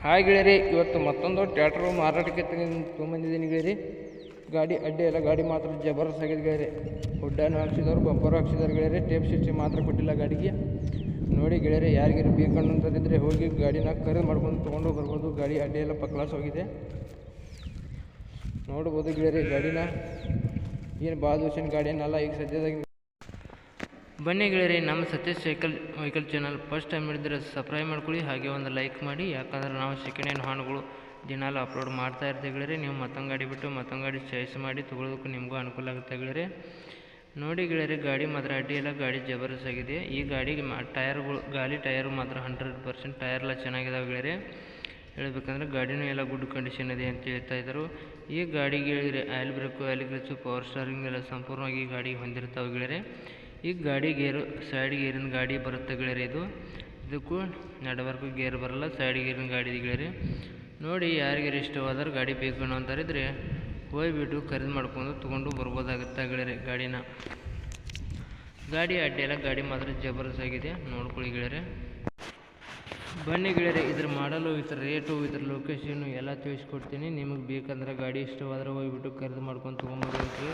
Hi ಗೆಳೆಯರಿ, ಇವತ್ತು ಮತ್ತೊಂದು tractor ಮಾರಾಟಕ್ಕೆ ತೊಗೊಂಬಂದಿದ್ದೀನಿ ಗೆಳೆಯರಿ. ಗಾಡಿ ಅಡ್ಡಿ ಎಲ್ಲ, ಗಾಡಿ ಮಾತ್ರ ಜಬರ್ದಸ್ತ್ ಆಗಿದೆ ಗೆಳೆಯರಿ. ಹುಡ್ಡನ್ನು ಹಾಕ್ಸಿದವರು, ಬಂಪರು ಹಾಕ್ಸಿದವ್ರು ಗೆಳೆಯರಿ. ಟೇಪ್ ಸಿಸ್ಟಮ್ ಮಾತ್ರ ಕೊಟ್ಟಿಲ್ಲ ಗಾಡಿಗೆ. ನೋಡಿ ಗೆಳೆಯರಿ, ಯಾರಿಗಾರು ಬೇಕಂತಂದಿದ್ರೆ ಹೋಗಿ ಗಾಡಿನ ಖರೀದಿ ಮಾಡ್ಕೊಂಡು ತೊಗೊಂಡು ಬರ್ಬೋದು. ಗಾಡಿ ಅಡ್ಡಿ ಎಲ್ಲ ಪಕ್ಲಾಸ್ ಹೋಗಿದೆ, ನೋಡ್ಬೋದು ಗೆಳೆಯರಿ. ಗಾಡಿನ ಏನು ಭಾಳ ದಿವಸಿನ ಗಾಡಿಯನ್ನೆಲ್ಲ ಈಗ ಸದ್ಯದಾಗ. ಬನ್ನಿ ಗೆಳೆಯರಿ, ನಮ್ಮ Satish vehicle channel first time ನೋಡಿದರೆ ಸಬ್ಸ್ಕ್ರೈಬ್ ಮಾಡ್ಕೊಳ್ಳಿ, ಹಾಗೆ ಒಂದು ಲೈಕ್ ಮಾಡಿ. ಯಾಕಂದ್ರೆ ನಾವು ಸೆಕೆಂಡ್ ಹ್ಯಾಂಡ್ ವಾಹನಗಳು ದಿನಾಲು ಅಪ್ಲೋಡ್ ಮಾಡ್ತಾ ಇರ್ತೀವಿ ಗೆಳೆಯರಿ. ನೀವು ಮತ್ತೊಂದು ಗಾಡಿ ಬಿಟ್ಟು ಮತ್ತೊಂದು ಗಾಡಿ ಚಾಯ್ಸ್ ಮಾಡಿ ತೊಗೊಳೋದಕ್ಕೂ ನಿಮಗೂ ಅನುಕೂಲ ಆಗುತ್ತೆ ಗೆಳೆಯರಿ. ನೋಡಿ ಗೆಳೆಯರಿ, ಗಾಡಿ ಮಾತ್ರ ಅಡ್ಡಿ ಇಲ್ಲ, ಗಾಡಿ ಜಬರ್ದಸ್ತ್ ಆಗಿದೆ. ಈ ಗಾಡಿಗೆ ಟೈರ್ಗಳು, ಗಾಲಿ ಟೈರು ಮಾತ್ರ 100% ಟೈರ್ ಎಲ್ಲ ಚೆನ್ನಾಗಿದಾವೆ ಗೆಳೆಯರಿ. ಹೇಳ್ಬೇಕಂದ್ರೆ ಗಾಡಿನೂ ಎಲ್ಲ ಗುಡ್ ಕಂಡೀಷನ್ ಇದೆ ಅಂತ ಹೇಳ್ತಾ ಇದ್ದರು. ಈ ಗಾಡಿಗೆ ಹೇಳಿದರೆ oil break, oil clutch, power ಸ್ಟಾರಿಂಗ್ ಎಲ್ಲ ಸಂಪೂರ್ಣವಾಗಿ ಈ ಗಾಡಿಗೆ ಹೊಂದಿರ್ತಾವೆ ಗೆಳೆಯರಿ. ಈ ಗಾಡಿ ಗೇರು ಸೈಡ್ ಗೇರಿನ ಗಾಡಿ ಬರುತ್ತೆ ಗೆಳೆಯರಿ. ಇದಕ್ಕೂ ನಡವರ್ಕು ಗೇರ್ ಬರಲ್ಲ, ಸೈಡ್ ಗೇರಿನ ಗಾಡಿ ಗೆಳೆಯರಿ. ನೋಡಿ, ಯಾರಿಗಾರು ಇಷ್ಟವಾದ್ರೆ ಗಾಡಿ ಬೇಕು ಅಂತಾರಿದ್ರೆ ಹೋಗ್ಬಿಟ್ಟು ಖರೀದಿ ಮಾಡ್ಕೊಂಡು ತೊಗೊಂಡು ಬರ್ಬೋದಾಗುತ್ತೆ ಗೆಳೆಯರಿ ಗಾಡಿನ. ಗಾಡಿ ಅಡ್ಡಿ ಎಲ್ಲ, ಗಾಡಿ ಮಾತ್ರ ಜಬರ್ದಸ್ತ್ ಆಗಿದೆ, ನೋಡ್ಕೊಳ್ಳಿ ಗೆಳೆಯರಿ. ಬನ್ನಿ ಗೆಳೆಯರಿ, ಇದ್ರ ಮಾಡಲು, ಇದ್ರ ರೇಟು, ಇದ್ರ ಲೊಕೇಶನ್ನು ಎಲ್ಲ ತಿಳಿಸ್ಕೊಡ್ತೀನಿ. ನಿಮಗೆ ಬೇಕಂದ್ರೆ ಗಾಡಿ ಇಷ್ಟವಾದ್ರೆ ಹೋಗ್ಬಿಟ್ಟು ಖರೀದಿ ಮಾಡ್ಕೊಂಡು ತೊಗೊಂಬರ್ಬೇಕು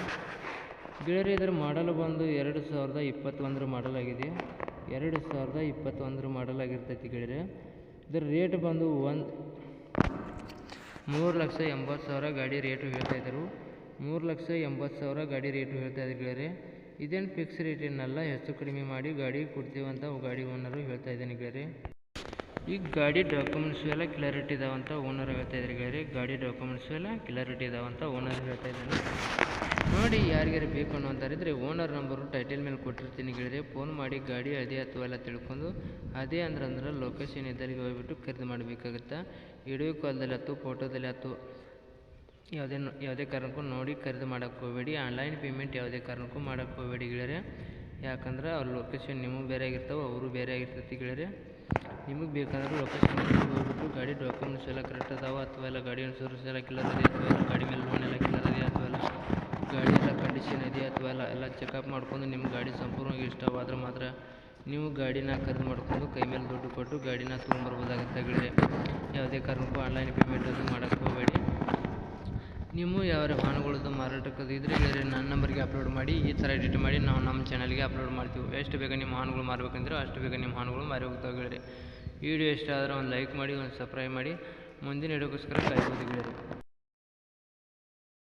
ಗೆಳೆಯರಿ. ಇದರ ಮಾಡಲು ಬಂದು 2021 ಮಾಡಲ್ ಆಗಿದೆ. 2021 ಮಾಡಲ್ ಆಗಿರ್ತೈತಿ ಗೆಳೆಯರಿ. ಇದರ ರೇಟ್ ಬಂದು 3,80,000 ಗಾಡಿ ರೇಟು ಹೇಳ್ತಾಯಿದ್ರು. 3,80,000 ಗಾಡಿ ರೇಟು ಹೇಳ್ತಾಯಿದ್ರು ಗೆಳೆಯರಿ. ಇದೇನು ಫಿಕ್ಸ್ ರೇಟ್ ಏನಲ್ಲ, ಹೆಚ್ಚು ಕಡಿಮೆ ಮಾಡಿ ಗಾಡಿ ಕೊಡ್ತೀವಂತ ಗಾಡಿ ಓನರು ಹೇಳ್ತಾ ಇದ್ದೀನಿ ಗೆಳೆಯರಿ. ಈ ಗಾಡಿ ಡಾಕ್ಯುಮೆಂಟ್ಸ್ ಎಲ್ಲ ಕ್ಲಾರಿಟಿ ಇದಾವಂತ ಓನರ್ ಹೇಳ್ತಾ ಇದ್ದಾರೆ ಗೆಳೆಯರಿ. ಗಾಡಿ ಡಾಕ್ಯುಮೆಂಟ್ಸ್ ಎಲ್ಲ ಕ್ಲಾರಿಟಿ ಇದಾವಂತ ಓನರ್ ಹೇಳ್ತಾ ಇದ್ದಾನೆ. ನೋಡಿ, ಯಾರಿಗಾರು ಬೇಕು ಅನ್ನೋಂತಾರಿದ್ರೆ ಓನರ್ ನಂಬರು ಟೈಟಲ್ ಮೇಲೆ ಕೊಟ್ಟಿರ್ತೀನಿ ಗೆಳೆಯರಿ. ಫೋನ್ ಮಾಡಿ ಗಾಡಿ ಅದೇ ಅಥವಾ ಎಲ್ಲ ತಿಳ್ಕೊಂಡು, ಅದೇ ಅಂದ್ರೆ ಲೊಕೇಶನ್ ಇದ್ದಲ್ಲಿಗೆ ಹೋಗ್ಬಿಟ್ಟು ಖರೀದಿ ಮಾಡಬೇಕಾಗುತ್ತೆ. ವಿಡಿಯೋ ಕಾಲ್ದಲ್ಲಿ ಆಯ್ತು, ಫೋಟೋದಲ್ಲಿ ಆಯ್ತು, ಯಾವುದೇ ಕಾರಣಕ್ಕೂ ನೋಡಿ ಖರೀದಿ ಮಾಡೋಕ್ಕೆ ಹೋಗಬೇಡಿ. ಆನ್ಲೈನ್ ಪೇಮೆಂಟ್ ಯಾವುದೇ ಕಾರಣಕ್ಕೂ ಮಾಡೋಕ್ಕೆ ಹೋಗಬೇಡಿ ಗೆಳೆಯರಿ. ಯಾಕಂದ್ರೆ ಅವ್ರ ಲೊಕೇಶನ್ ನಿಮಗೆ ಬೇರೆ ಆಗಿರ್ತಾವೆ, ಅವರು ಬೇರೆ ಆಗಿರ್ತೈತಿ ಗೆಳೆಯರಿ. ನಿಮಗೆ ಬೇಕಾದ್ರೆ ಲೊಕೇಶನ್ ಹೋಗ್ಬಿಟ್ಟು ಗಾಡಿ ಡಾಕ್ಯುಮೆಂಟ್ಸ್ ಎಲ್ಲ ಕರೆಕ್ಟ್ ಅದಾವೆ ಅಥವಾ ಎಲ್ಲ ಗಾಡಿ ಇನ್ಶೂರೆನ್ಸ್ ಎಲ್ಲ ಕ್ಲಿಯರ್ ಇದೆ ಅಥವಾ ಎಲ್ಲ ಗಾಡಿ ಮೇಲೆ ಲೋನ್ ಎಲ್ಲ ಕ್ಲಿಯರ್ ಇದೆ ಅಥವಾ ಎಲ್ಲ ಗಾಡಿ ಎಲ್ಲ ಕಂಡೀಷನ್ ಇದೆ ಅಥವಾ ಎಲ್ಲ ಚೆಕಪ್ ಮಾಡ್ಕೊಂಡು ನಿಮ್ಮ ಗಾಡಿ ಸಂಪೂರ್ಣವಾಗಿ ಇಷ್ಟವಾದ್ರೆ ಮಾತ್ರ ನೀವು ಗಾಡಿನ ಖರೀದಿ ಮಾಡ್ಕೊಂಡು ಕೈ ಮೇಲೆ ದುಡ್ಡು ಕೊಟ್ಟು ಗಾಡಿನ ತೊಗೊಂಬರ್ಬೋದಾಗುತ್ತೆ ಗೆಳೆಯರಿ. ಯಾವುದೇ ಕಾರಣಕ್ಕೂ ಆನ್ಲೈನ್ ಪೇಮೆಂಟ್ ಅದು ಮಾಡೋಕ್ಕೆ ಹೋಗಬೇಡಿ. ನೀವು ಯಾವ ವಾಹನಗಳದ್ದು ಮಾರಾಟಕ್ಕೆ ಇದ್ದರೆ ಗೆಳೆಯರಿ ನನ್ನ ನಂಬರ್ಗೆ ಅಪ್ಲೋಡ್ ಮಾಡಿ, ಈ ಥರ ಎಡಿಟ್ ಮಾಡಿ ನಾವು ನಮ್ಮ ಚಾನಲ್ಗೆ ಅಪ್ಲೋಡ್ ಮಾಡ್ತೀವಿ. ಎಷ್ಟು ಬೇಗ ನಿಮ್ಮ ವಾಹನಗಳು ಮಾರಬೇಕಂದ್ರೆ ಅಷ್ಟು ಬೇಗ ನಿಮ್ಮ ವಾಹನಗಳು ಮಾರಿ ಹೋಗ್ತಾವೆ ಗೆಳೆಯರಿ. ವಿಡಿಯೋ ಇಷ್ಟ ಆದರೆ ಒಂದು ಲೈಕ್ ಮಾಡಿ, ಒಂದು ಸಬ್ಸ್ಕ್ರೈಬ್ ಮಾಡಿ. ಮುಂದಿನ ವಿಡಿಯೋಗೋಸ್ಕರ ಕಾಯ್ಬೋದು ಗೆಳೆಯರಿ.